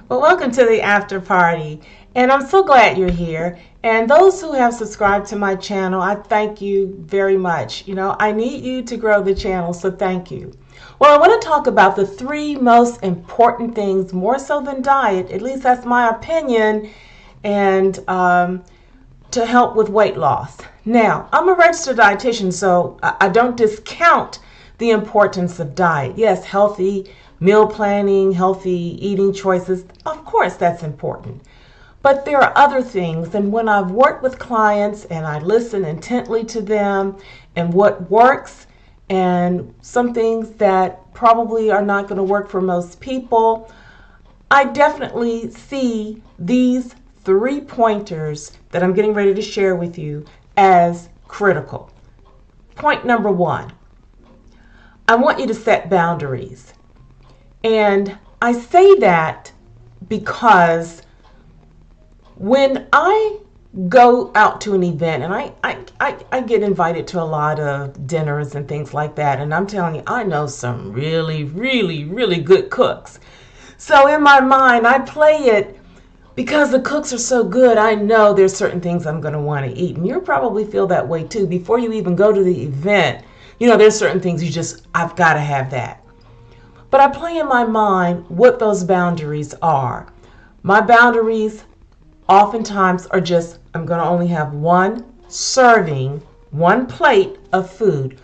Well, welcome to the after party, and I'm so glad you're here. And those who have subscribed to my channel, I thank you very much. I need you to grow the channel, so thank you. Well, I want to talk about the three most important things, more so than diet, at least that's my opinion, and to help with weight loss. Now, I'm a registered dietitian, so I don't discount the importance of diet. Yes, healthy meal planning, healthy eating choices, of course that's important. But there are other things, and when I've worked with clients and I listen intently to them and what works and some things that probably are not going to work for most people, I definitely see these 3 pointers that I'm getting ready to share with you as critical. Point number 1, I want you to set boundaries. And I say that because when I go out to an event, and I get invited to a lot of dinners and things like that, and I'm telling you, I know some really, really, really good cooks. So in my mind, I play it because the cooks are so good. I know there's certain things I'm going to want to eat, and you probably feel that way too. Before you even go to the event, there's certain things I've got to have that. But I play in my mind what those boundaries are. My boundaries oftentimes are just, I'm going to only have one serving, one plate of food.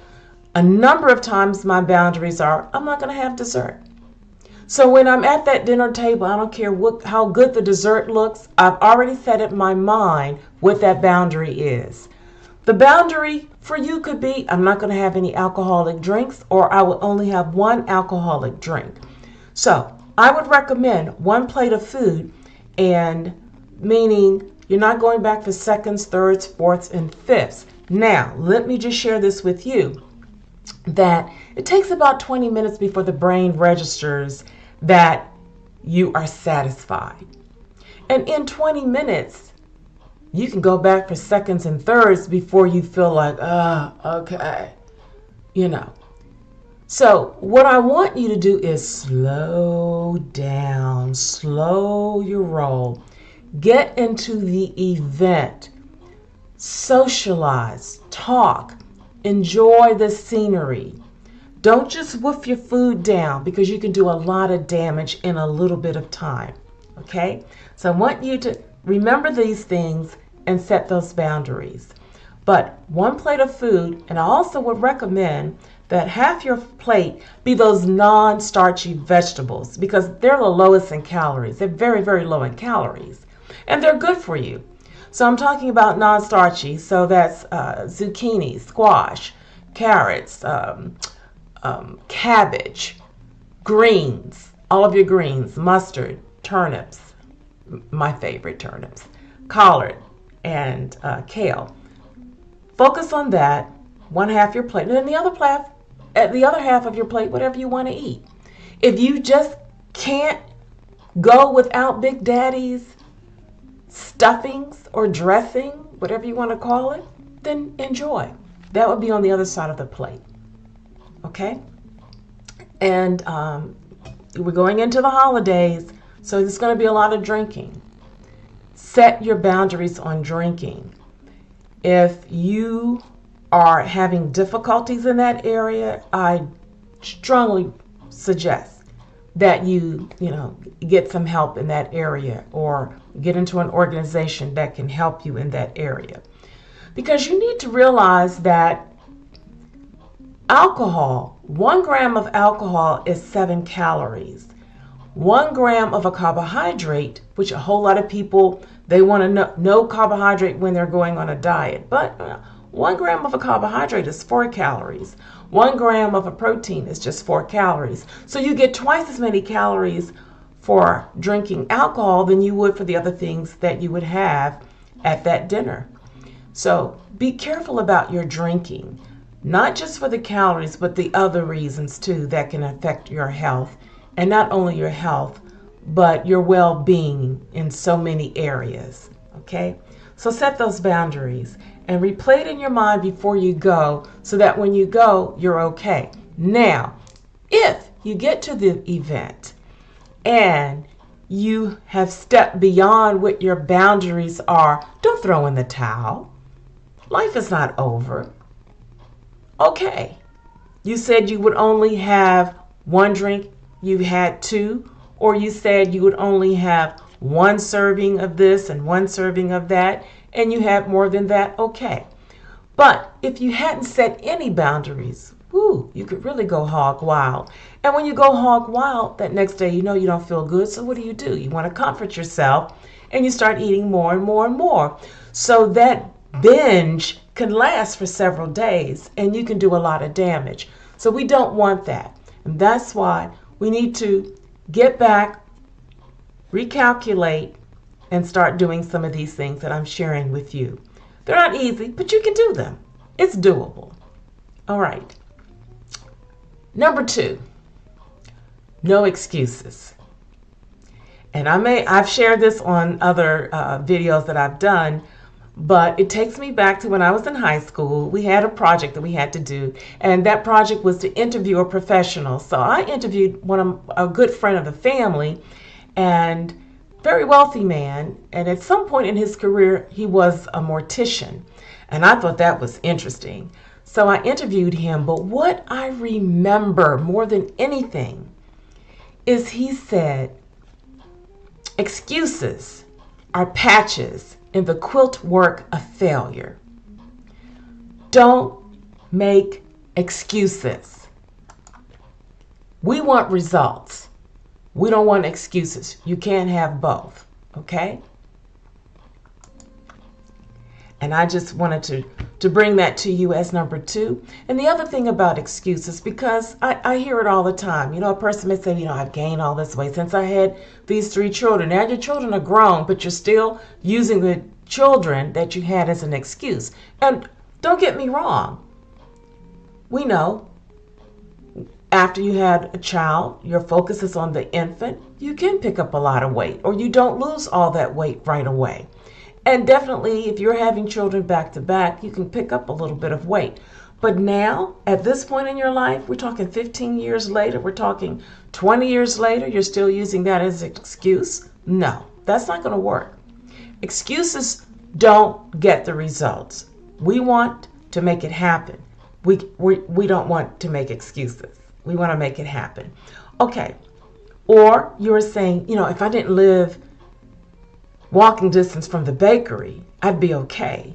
A number of times my boundaries are, I'm not going to have dessert. So when I'm at that dinner table, I don't care how good the dessert looks, I've already set in my mind what that boundary is. The boundary for you could be, I'm not going to have any alcoholic drinks, or I will only have one alcoholic drink. So I would recommend one plate of food, and meaning you're not going back for seconds, thirds, fourths, and fifths. Now, let me just share this with you, that it takes about 20 minutes before the brain registers that you are satisfied. And in 20 minutes, you can go back for seconds and thirds before you feel like, okay, So what I want you to do is slow down, slow your roll, get into the event, socialize, talk, enjoy the scenery. Don't just wolf your food down, because you can do a lot of damage in a little bit of time, okay? So I want you to remember these things and set those boundaries. But one plate of food, and I also would recommend that half your plate be those non-starchy vegetables, because they're the lowest in calories. They're very, very low in calories, and they're good for you. So I'm talking about non-starchy, so that's zucchini, squash, carrots, cabbage, greens, all of your greens, mustard, turnips, my favorite turnips, collard, and kale. Focus on that, one half your plate, and then the other half of your plate, whatever you want to eat. If you just can't go without Big Daddy's stuffings or dressing, whatever you want to call it, then enjoy. That would be on the other side of the plate. Okay? And we're going into the holidays, so there's going to be a lot of drinking. Set your boundaries on drinking. If you are having difficulties in that area, I strongly suggest that you get some help in that area, or get into an organization that can help you in that area. Because you need to realize that alcohol, 1 gram of alcohol is 7 calories. 1 gram of a carbohydrate, which a whole lot of people, they want to no carbohydrate when they're going on a diet, but 1 gram of a carbohydrate is 4 calories. 1 gram of a protein is just 4 calories. So you get twice as many calories for drinking alcohol than you would for the other things that you would have at that dinner. So be careful about your drinking, not just for the calories, but the other reasons too that can affect your health, and not only your health, but your well-being in so many areas. Okay? So set those boundaries and replay it in your mind before you go, so that when you go, you're okay. Now, if you get to the event and you have stepped beyond what your boundaries are, don't throw in the towel. Life is not over. Okay. You said you would only have one drink, you had two, or you said you would only have one serving of this and one serving of that, and you had more than that, okay. But if you hadn't set any boundaries, you could really go hog wild. And when you go hog wild, that next day you know you don't feel good, so what do? You want to comfort yourself, and you start eating more and more and more. So that binge can last for several days, and you can do a lot of damage. So we don't want that. And that's why we need to get back, recalculate, and start doing some of these things that I'm sharing with you. They're not easy, but you can do them. It's doable. All right. Number 2, no excuses. And I've shared this on other videos that I've done, but it takes me back to when I was in high school. We had a project that we had to do, and that project was to interview a professional. So I interviewed a good friend of the family, and very wealthy man, and at some point in his career he was a mortician, and I thought that was interesting. So I interviewed him, but what I remember more than anything is he said, excuses are patches in the quilt work of failure. Don't make excuses. We want results. We don't want excuses. You can't have both, okay? And I just wanted to bring that to you as number 2. And the other thing about excuses, because I hear it all the time. You know, a person may say, I've gained all this weight since I had these 3 children. Now your children are grown, but you're still using the children that you had as an excuse. And don't get me wrong. We know after you had a child, your focus is on the infant. You can pick up a lot of weight, or you don't lose all that weight right away. And definitely, if you're having children back to back, you can pick up a little bit of weight. But now, at this point in your life, we're talking 15 years later, we're talking 20 years later, you're still using that as an excuse? No, that's not going to work. Excuses don't get the results. We want to make it happen. We don't want to make excuses. We want to make it happen. Okay. Or you're saying, if I didn't live walking distance from the bakery, I'd be okay.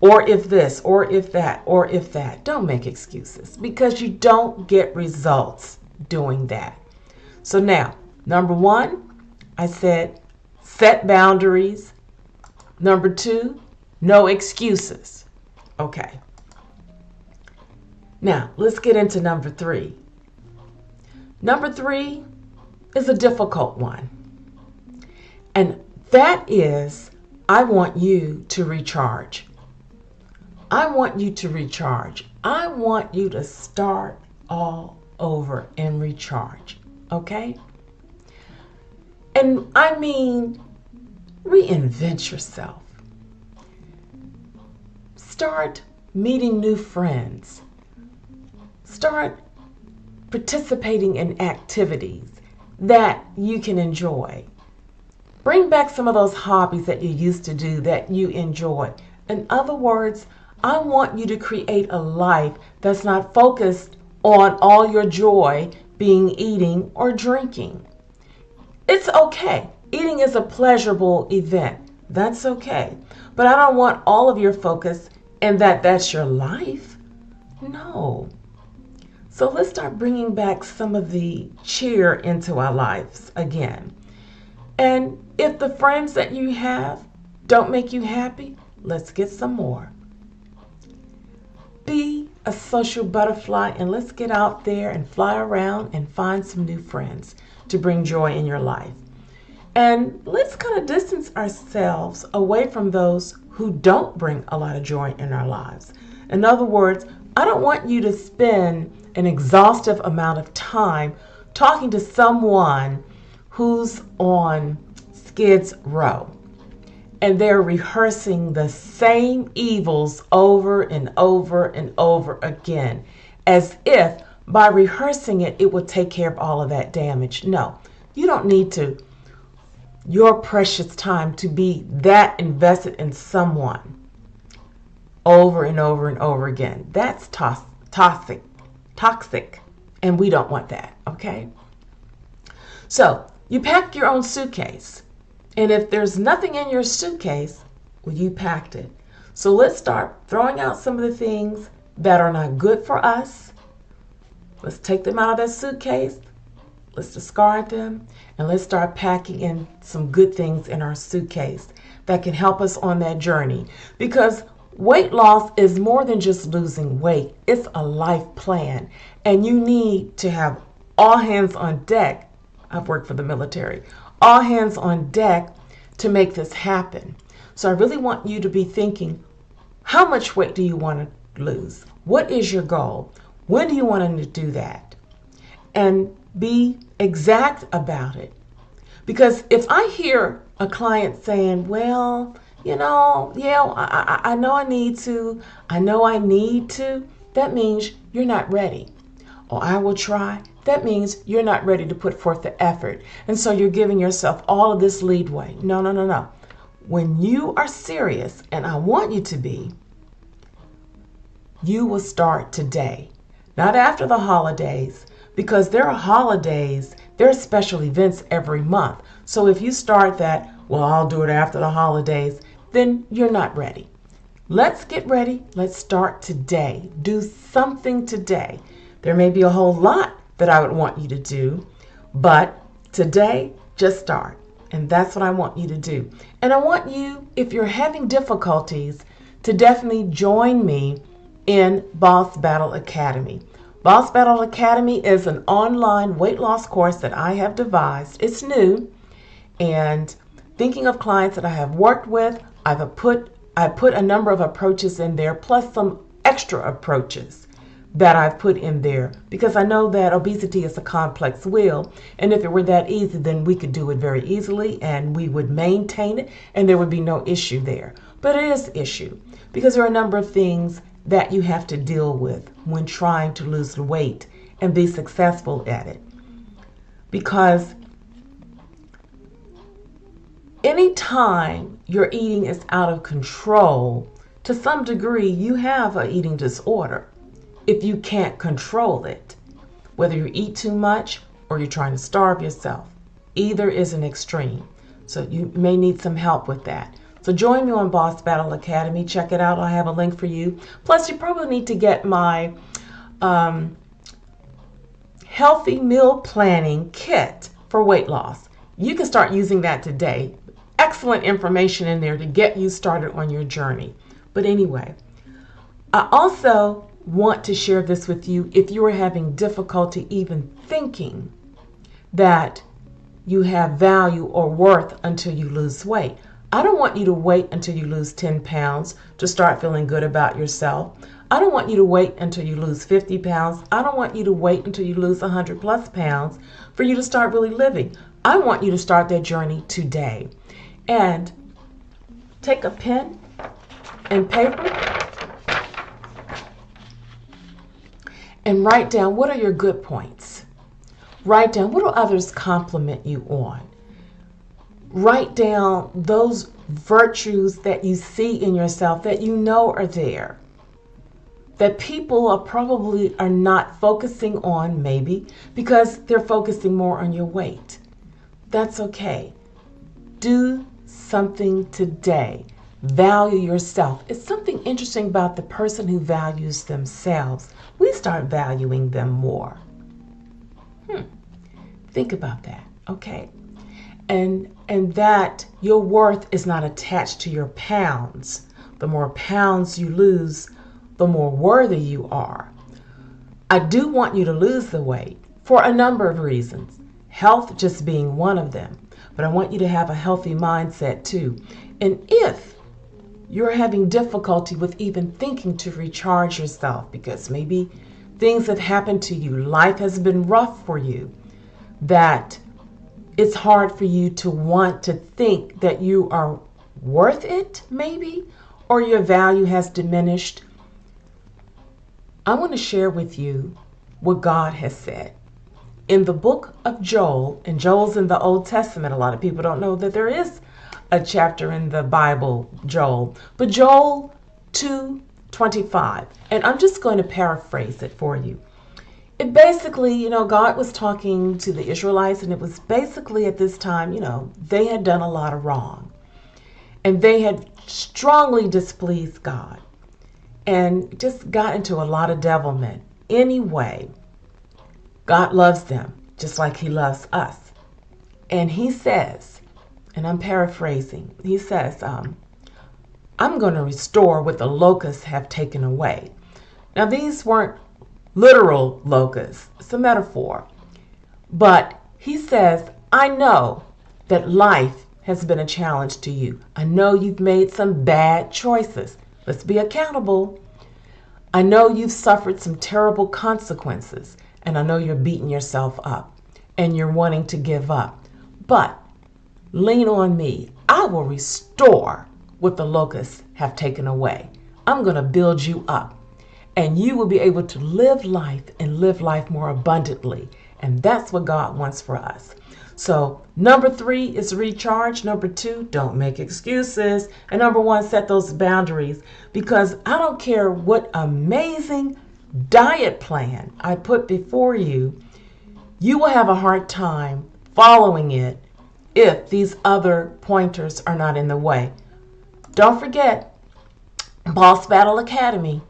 Or if this, or if that, or if that. Don't make excuses, because you don't get results doing that. So now, number 1, I said set boundaries. Number 2, no excuses. Okay. Now, let's get into number 3. Number 3 is a difficult one. And that is, I want you to recharge. I want you to recharge. I want you to start all over and recharge. Okay? And I mean, reinvent yourself. Start meeting new friends. Start participating in activities that you can enjoy. Bring back some of those hobbies that you used to do that you enjoy. In other words, I want you to create a life that's not focused on all your joy being eating or drinking. It's okay. Eating is a pleasurable event. That's okay. But I don't want all of your focus in that's your life. No. So let's start bringing back some of the cheer into our lives again. And if the friends that you have don't make you happy, let's get some more. Be a social butterfly, and let's get out there and fly around and find some new friends to bring joy in your life. And let's kind of distance ourselves away from those who don't bring a lot of joy in our lives. In other words, I don't want you to spend an exhaustive amount of time talking to someone who's on Skid's Row and they're rehearsing the same evils over and over and over again, as if by rehearsing it, it will take care of all of that damage. No, you don't need to your precious time to be that invested in someone over and over and over again. That's toxic, and we don't want that, okay? So you pack your own suitcase, and if there's nothing in your suitcase, well, you packed it. So let's start throwing out some of the things that are not good for us. Let's take them out of that suitcase. Let's discard them, and let's start packing in some good things in our suitcase that can help us on that journey. Because weight loss is more than just losing weight. It's a life plan, and you need to have all hands on deck. I've worked for the military. All hands on deck to make this happen. So I really want you to be thinking, how much weight do you want to lose? What is your goal? When do you want to do that? And be exact about it. Because if I hear a client saying, well, I know I need to, that means you're not ready. Or I will try, that means you're not ready to put forth the effort. And so you're giving yourself all of this leadway. No. When you are serious, and I want you to be, you will start today, not after the holidays, because there are holidays, there are special events every month. So if you start that, well, I'll do it after the holidays, then you're not ready. Let's get ready. Let's start today. Do something today. There may be a whole lot that I would want you to do, but today, just start. And that's what I want you to do. And I want you, if you're having difficulties, to definitely join me in Boss Battle Academy. Boss Battle Academy is an online weight loss course that I have devised. It's new, and thinking of clients that I have worked with, I put a number of approaches in there, plus some extra approaches that I've put in there, because I know that obesity is a complex wheel, and if it were that easy, then we could do it very easily, and we would maintain it, and there would be no issue there. But it is an issue, because there are a number of things that you have to deal with when trying to lose the weight and be successful at it. Because anytime your eating is out of control, to some degree, you have an eating disorder if you can't control it. Whether you eat too much or you're trying to starve yourself, either is an extreme. So you may need some help with that. So join me on Boss Battle Academy. Check it out. I have a link for you. Plus, you probably need to get my healthy meal planning kit for weight loss. You can start using that today. Excellent information in there to get you started on your journey. But anyway, I also want to share this with you if you are having difficulty even thinking that you have value or worth until you lose weight. I don't want you to wait until you lose 10 pounds to start feeling good about yourself. I don't want you to wait until you lose 50 pounds. I don't want you to wait until you lose 100 plus pounds for you to start really living. I want you to start that journey today. And take a pen and paper and write down, what are your good points? Write down, what do others compliment you on? Write down those virtues that you see in yourself that you know are there, that people are not focusing on, maybe because they're focusing more on your weight. That's okay. Do something today. Value yourself. It's something interesting about the person who values themselves. We start valuing them more. Think about that, okay? And that your worth is not attached to your pounds. The more pounds you lose, the more worthy you are. I do want you to lose the weight for a number of reasons, health just being one of them. But I want you to have a healthy mindset too. And if you're having difficulty with even thinking to recharge yourself, because maybe things have happened to you, life has been rough for you, that it's hard for you to want to think that you are worth it, maybe, or your value has diminished, I want to share with you what God has said. in the book of Joel, and Joel's in the Old Testament. A lot of people don't know that there is a chapter in the Bible, Joel, but Joel 2:25, and I'm just going to paraphrase it for you. It basically, God was talking to the Israelites, and it was basically at this time, they had done a lot of wrong, and they had strongly displeased God, and just got into a lot of devilment. Anyway, God loves them just like he loves us. And he says, and I'm paraphrasing, he says, I'm going to restore what the locusts have taken away. Now, these weren't literal locusts. It's a metaphor. But he says, I know that life has been a challenge to you. I know you've made some bad choices. Let's be accountable. I know you've suffered some terrible consequences, and I know you're beating yourself up and you're wanting to give up. But lean on me. I will restore what the locusts have taken away. I'm going to build you up, and you will be able to live life and live life more abundantly. And that's what God wants for us. So number 3 is recharge. Number 2, don't make excuses. And number 1, set those boundaries, because I don't care what amazing diet plan I put before you, you will have a hard time following it if these other pointers are not in the way. Don't forget Boss Battle Academy,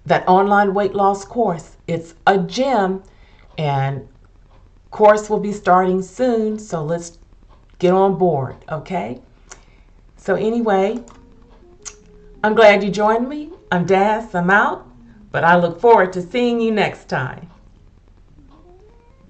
that online weight loss course. It's a gem, and course will be starting soon, so let's get on board, okay? So anyway, I'm glad you joined me. I'm Daz, I'm out, but I look forward to seeing you next time.